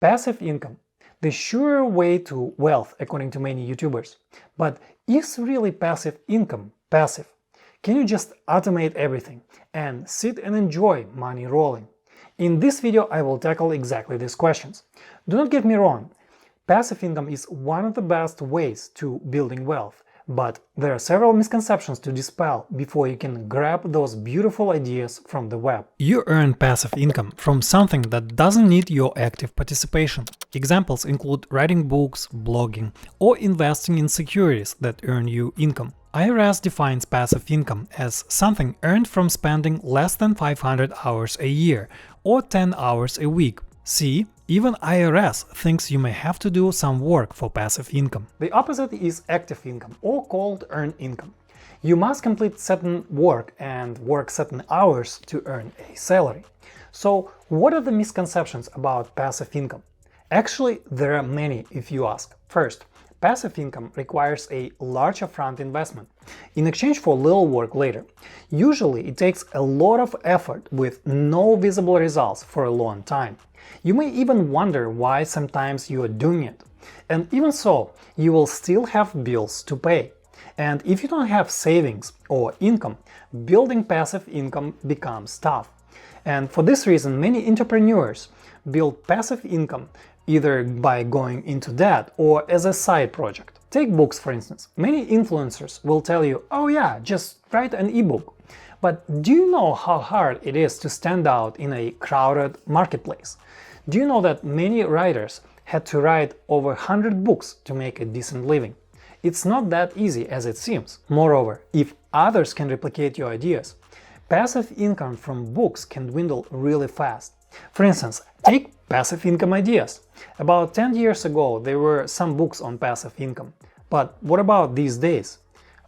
Passive income, the sure way to wealth according to many YouTubers. But is really passive income passive? Can you just automate everything and sit and enjoy money rolling? In this video I will tackle exactly these questions. Do not get me wrong, passive income is one of the best ways to building wealth, but there are several misconceptions to dispel before you can grab those beautiful ideas from the web. You earn passive income from something that doesn't need your active participation. Examples include writing books, blogging, or investing in securities that earn you income. IRS defines passive income as something earned from spending less than 500 hours a year or 10 hours a week. See, even IRS thinks you may have to do some work for passive income. The opposite is active income, or called earned income. You must complete certain work and work certain hours to earn a salary. So, what are the misconceptions about passive income? Actually, there are many if you ask. First, passive income requires a large upfront investment in exchange for little work later. Usually, it takes a lot of effort with no visible results for a long time. You may even wonder why sometimes you are doing it. And even so, you will still have bills to pay. And if you don't have savings or income, building passive income becomes tough. And for this reason, many entrepreneurs build passive income either by going into debt or as a side project. Take books, for instance. Many influencers will tell you, oh yeah, just write an ebook. But do you know how hard it is to stand out in a crowded marketplace? Do you know that many writers had to write over 100 books to make a decent living? It's not that easy as it seems. Moreover, if others can replicate your ideas, passive income from books can dwindle really fast. For instance, take passive income ideas. About 10 years ago, there were some books on passive income. But what about these days?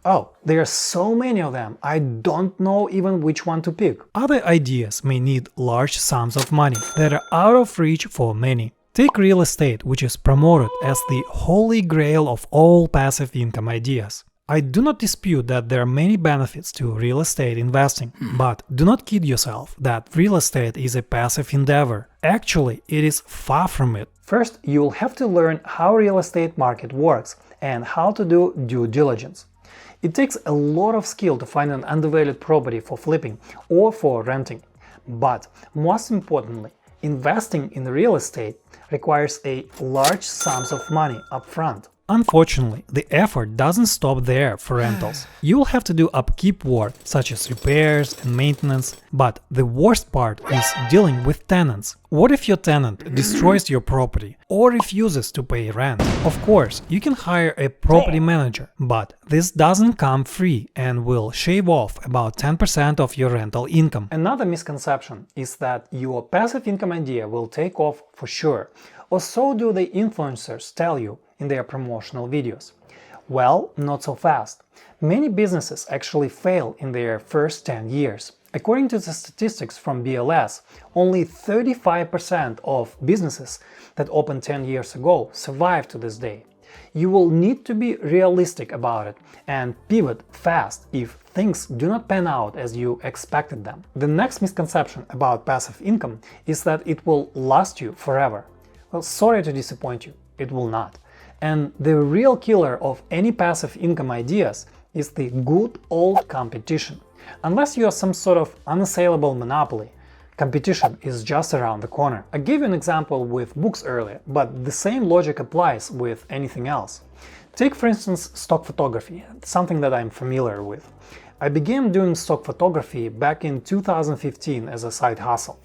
Oh, there are so many of them, I don't know even which one to pick. Other ideas may need large sums of money that are out of reach for many. Take real estate, which is promoted as the holy grail of all passive income ideas. I do not dispute that there are many benefits to real estate investing, but do not kid yourself that real estate is a passive endeavor. Actually, it is far from it. First, you will have to learn how real estate market works and how to do due diligence. It takes a lot of skill to find an undervalued property for flipping or for renting. But most importantly, investing in real estate requires a large sums of money upfront. Unfortunately, the effort doesn't stop there for rentals. You will have to do upkeep work such as repairs and maintenance, but the worst part is dealing with tenants. What if your tenant destroys your property or refuses to pay rent? Of course, you can hire a property manager, but this doesn't come free and will shave off about 10% of your rental income. Another misconception is that your passive income idea will take off for sure, or so do the influencers tell you in their promotional videos. Well, not so fast. Many businesses actually fail in their first 10 years. According to the statistics from BLS, only 35% of businesses that opened 10 years ago survive to this day. You will need to be realistic about it and pivot fast if things do not pan out as you expected them. The next misconception about passive income is that it will last you forever. Well, sorry to disappoint you, it will not. And the real killer of any passive income ideas is the good old competition. Unless you are some sort of unassailable monopoly, competition is just around the corner. I gave you an example with books earlier, but the same logic applies with anything else. Take for instance stock photography, something that I'm familiar with. I began doing stock photography back in 2015 as a side hustle.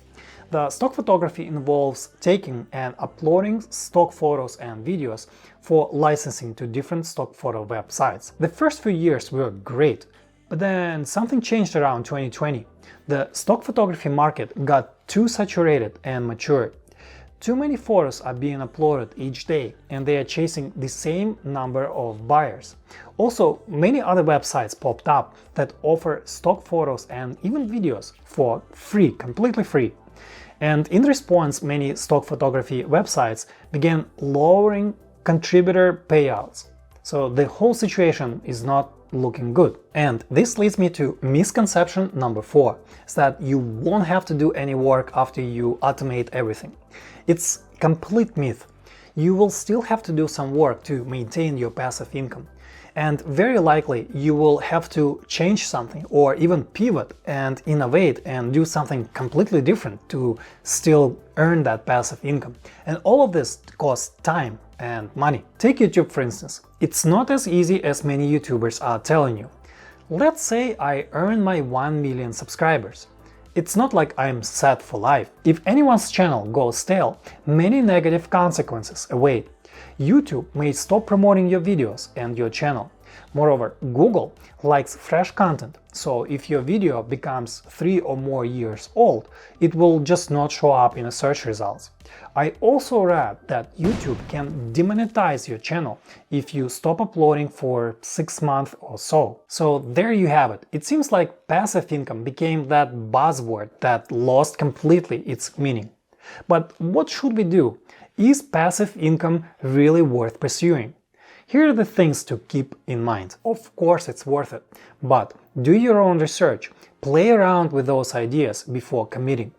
The stock photography involves taking and uploading stock photos and videos for licensing to different stock photo websites. The first few years were great, but then something changed around 2020. The stock photography market got too saturated and matured. Too many photos are being uploaded each day, and they are chasing the same number of buyers. Also, many other websites popped up that offer stock photos and even videos for free, completely free. And in response, many stock photography websites began lowering contributor payouts. So the whole situation is not looking good. And this leads me to misconception number 4, is that you won't have to do any work after you automate everything. It's complete myth. You will still have to do some work to maintain your passive income. And very likely you will have to change something or even pivot and innovate and do something completely different to still earn that passive income. And all of this costs time and money. Take YouTube for instance. It's not as easy as many YouTubers are telling you. Let's say I earn my 1 million subscribers. It's not like I'm set for life. If anyone's channel goes stale, many negative consequences await. YouTube may stop promoting your videos and your channel. Moreover, Google likes fresh content, so if your video becomes 3 or more years old, it will just not show up in the search results. I also read that YouTube can demonetize your channel if you stop uploading for 6 months or so. So there you have it. It seems like passive income became that buzzword that lost completely its meaning. But what should we do? Is passive income really worth pursuing? Here are the things to keep in mind. Of course it's worth it, but do your own research, play around with those ideas before committing.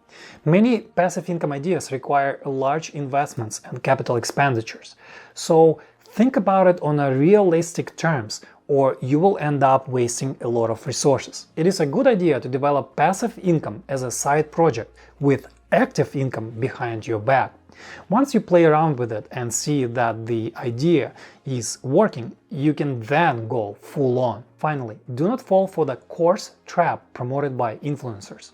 Many passive income ideas require large investments and capital expenditures, so think about it on a realistic terms or you will end up wasting a lot of resources. It is a good idea to develop passive income as a side project with active income behind your back. Once you play around with it and see that the idea is working, you can then go full on. Finally, do not fall for the course trap promoted by influencers.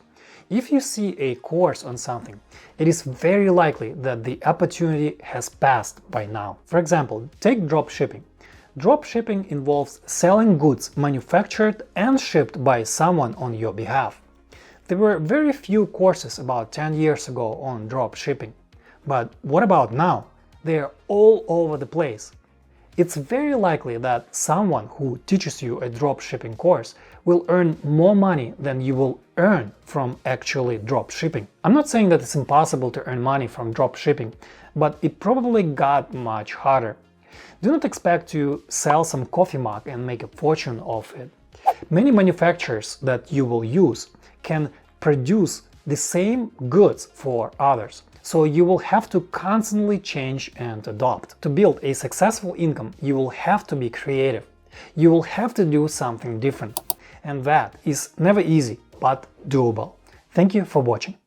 If you see a course on something, it is very likely that the opportunity has passed by now. For example, take dropshipping. Dropshipping involves selling goods manufactured and shipped by someone on your behalf. There were very few courses about 10 years ago on dropshipping. But what about now? They are all over the place. It's very likely that someone who teaches you a dropshipping course will earn more money than you will earn from actually dropshipping. I'm not saying that it's impossible to earn money from dropshipping, but it probably got much harder. Do not expect to sell some coffee mug and make a fortune off it. Many manufacturers that you will use can produce the same goods for others. So you will have to constantly change and adopt. To build a successful income, you will have to be creative. You will have to do something different. And that is never easy, but doable. Thank you for watching.